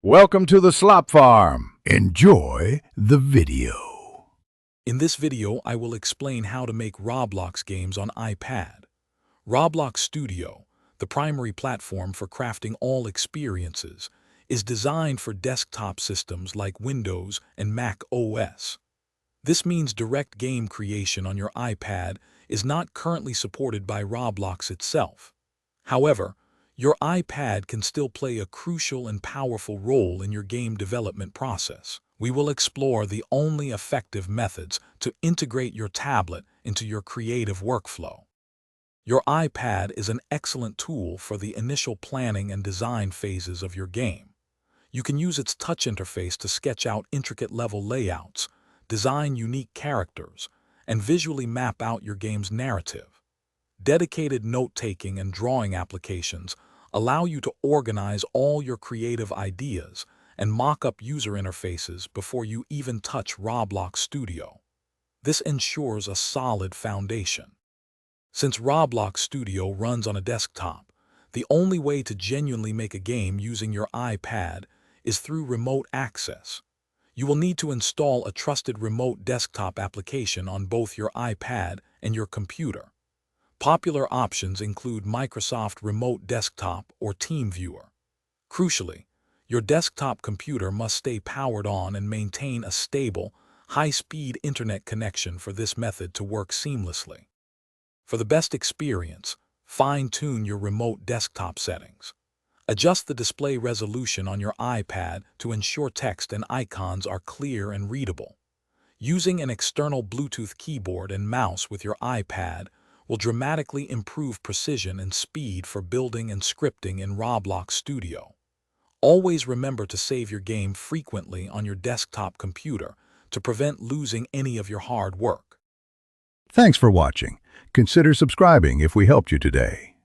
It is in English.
Welcome to the Slop Farm. Enjoy the video. In this video, I will explain how to make Roblox games on iPad. Roblox Studio, the primary platform for crafting all experiences, is designed for desktop systems like Windows and Mac OS. This means direct game creation on your iPad is not currently supported by Roblox itself. However, your iPad can still play a crucial and powerful role in your game development process. We will explore the only effective methods to integrate your tablet into your creative workflow. Your iPad is an excellent tool for the initial planning and design phases of your game. You can use its touch interface to sketch out intricate level layouts, design unique characters, and visually map out your game's narrative. Dedicated note-taking and drawing applications allow you to organize all your creative ideas and mock up user interfaces before you even touch Roblox Studio. This ensures a solid foundation. Since Roblox Studio runs on a desktop, the only way to genuinely make a game using your iPad is through remote access. You will need to install a trusted remote desktop application on both your iPad and your computer. Popular options include Microsoft Remote Desktop or TeamViewer. Crucially, your desktop computer must stay powered on and maintain a stable, high-speed internet connection for this method to work seamlessly. For the best experience, fine-tune your remote desktop settings. Adjust the display resolution on your iPad to ensure text and icons are clear and readable. Using an external Bluetooth keyboard and mouse with your iPad will dramatically improve precision and speed for building and scripting in Roblox Studio. Always remember to save your game frequently on your desktop computer to prevent losing any of your hard work. Thanks for watching. Consider subscribing if we helped you today.